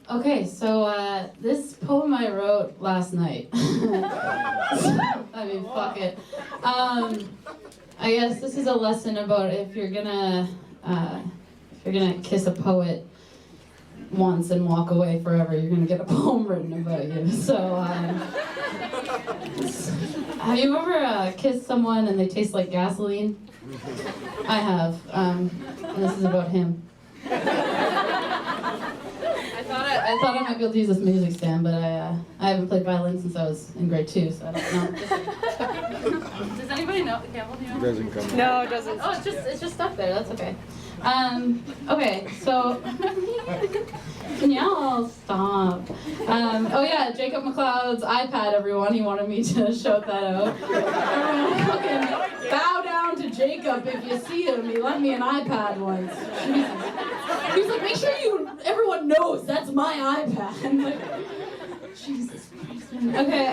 Okay, so this poem I wrote last night. I mean, fuck it. I guess this is a lesson about if you're gonna kiss a poet once and walk away forever, you're gonna get a poem written about you. So, have you ever kissed someone and they taste like gasoline? I have, and this is about him. I thought I might be able to use this music stand, but I haven't played violin since I was in grade 2, so I don't know. Does anybody know? Campbell, do you know? It doesn't come. No, it doesn't. Oh, it's just stuck there. That's okay. Okay, so Danielle, stop. Oh yeah, Jacob McLeod's iPad. Everyone, he wanted me to shout that out. Everyone, fucking bow down to Jacob if you see him. He lent me an iPad once. Jesus. He was like, make sure everyone knows that's my iPad. I'm like, Jesus Christ. Okay,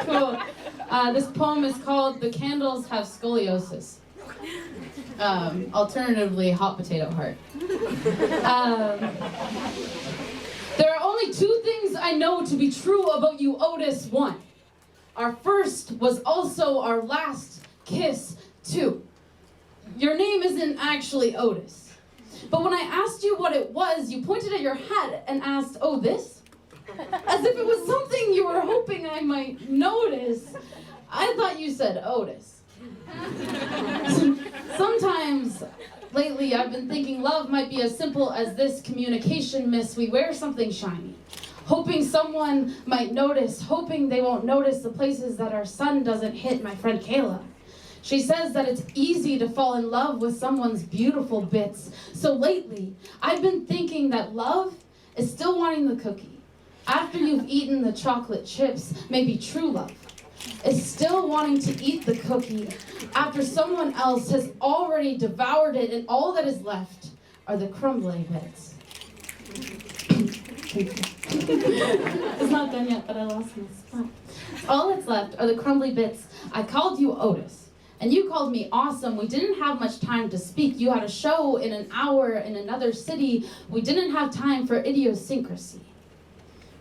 cool. This poem is called "The Candles Have Scoliosis." Alternatively, hot potato heart. There are only 2 things I know to be true about you, Otis. 1, our first was also our last kiss. 2, your name isn't actually Otis. But when I asked you what it was, you pointed at your hat and asked, "Oh, this?" As if it was something you were hoping I might notice. I thought you said Otis. Sometimes, lately, I've been thinking love might be as simple as this communication miss. We wear something shiny, hoping someone might notice, hoping they won't notice the places that our sun doesn't hit. My friend Kayla, she says that it's easy to fall in love with someone's beautiful bits. So lately, I've been thinking that love is still wanting the cookie. After you've eaten the chocolate chips, maybe true love is still wanting to eat the cookie after someone else has already devoured it, and all that is left are the crumbly bits. It's not done yet, but I lost my spot. All that's left are the crumbly bits. I called you Otis, and you called me awesome. We didn't have much time to speak. You had a show in an hour in another city. We didn't have time for idiosyncrasy.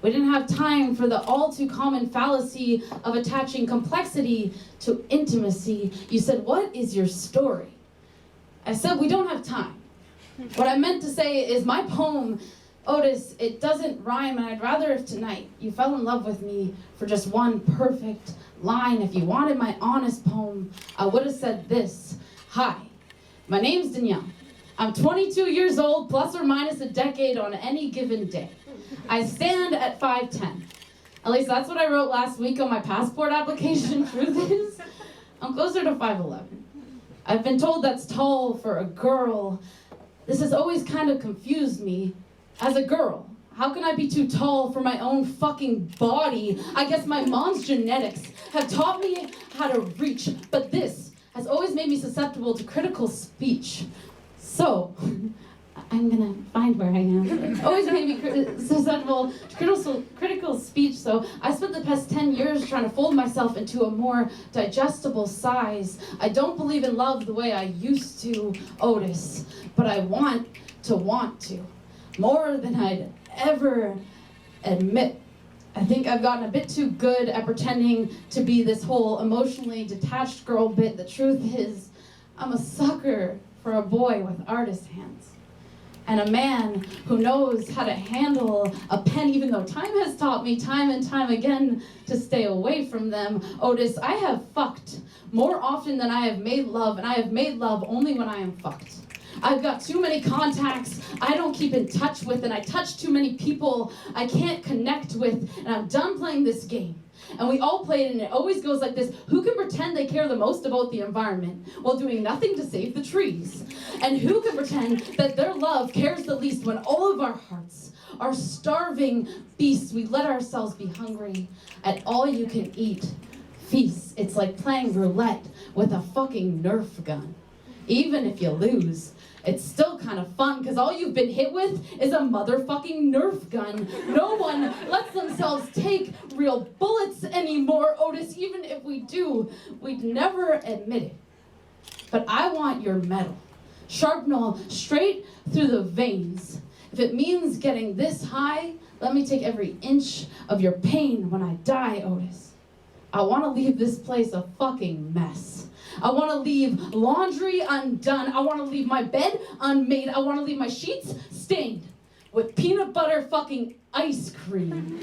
We didn't have time for the all too common fallacy of attaching complexity to intimacy. You said, "What is your story?" I said, "We don't have time." What I meant to say is my poem, Otis, it doesn't rhyme, and I'd rather if tonight you fell in love with me for just one perfect line. If you wanted my honest poem, I would have said this. Hi, my name's Danielle. I'm 22 years old, plus or minus a decade on any given day. I stand at 5'10". At least that's what I wrote last week on my passport application. Truth is, I'm closer to 5'11". I've been told that's tall for a girl. This has always kind of confused me. As a girl, how can I be too tall for my own fucking body? I guess my mom's genetics have taught me how to reach, but this has always made me susceptible to critical speech. So, I'm gonna find where I am. Always made me susceptible to critical speech, so I spent the past 10 years trying to fold myself into a more digestible size. I don't believe in love the way I used to, Otis, but I want to. More than I'd ever admit. I think I've gotten a bit too good at pretending to be this whole emotionally detached girl bit. The truth is, I'm a sucker for a boy with artist hands. And a man who knows how to handle a pen, even though time has taught me time and time again to stay away from them. Otis, I have fucked more often than I have made love, and I have made love only when I am fucked. I've got too many contacts I don't keep in touch with, and I touch too many people I can't connect with, and I'm done playing this game. And we all play it, and it always goes like this. Who can pretend they care the most about the environment while doing nothing to save the trees? And who can pretend that their love cares the least when all of our hearts are starving beasts? We let ourselves be hungry at all you can eat feasts. It's like playing roulette with a fucking Nerf gun. Even if you lose, it's still kind of fun, because all you've been hit with is a motherfucking Nerf gun. No one lets themselves take real bullets anymore, Otis. Even if we do, we'd never admit it. But I want your metal. Sharpnel straight through the veins. If it means getting this high, let me take every inch of your pain when I die, Otis. I want to leave this place a fucking mess. I want to leave laundry undone. I want to leave my bed unmade. I want to leave my sheets stained with peanut butter fucking ice cream.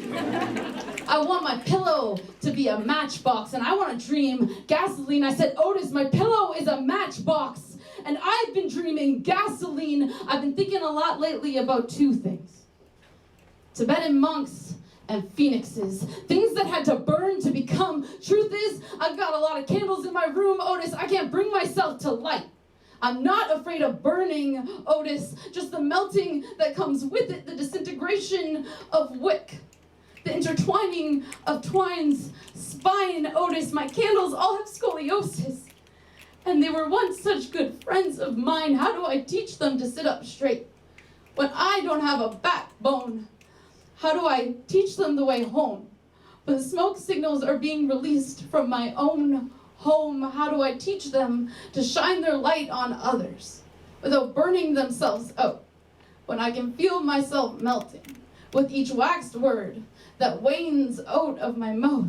I want my pillow to be a matchbox, and I want to dream gasoline. I said, Otis, my pillow is a matchbox, and I've been dreaming gasoline. I've been thinking a lot lately about two things: Tibetan monks and phoenixes. Things that had to burn to become. Truth is, I've got a lot of candles in my room, Otis. I can't bring myself to light. I'm not afraid of burning, Otis, just the melting that comes with it, the disintegration of wick, the intertwining of twine's spine, Otis. My candles all have scoliosis, and they were once such good friends of mine. How do I teach them to sit up straight when I don't have a backbone? How do I teach them the way home when the smoke signals are being released from my own home? How do I teach them to shine their light on others without burning themselves out when I can feel myself melting with each waxed word that wanes out of my mouth?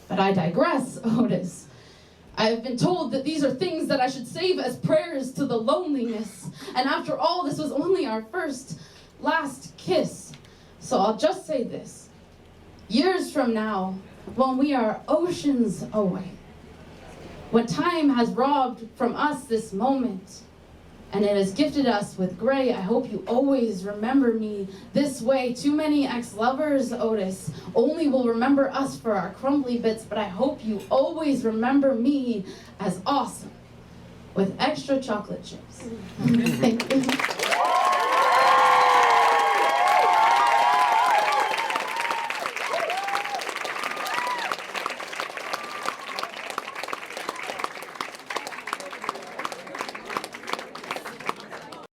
But I digress, Otis. I have been told that these are things that I should save as prayers to the loneliness. And after all, this was only our last kiss. So I'll just say this. Years from now, when we are oceans away, when time has robbed from us this moment, and it has gifted us with gray, I hope you always remember me this way. Too many ex-lovers, Otis, only will remember us for our crumbly bits, but I hope you always remember me as awesome with extra chocolate chips. Thank you.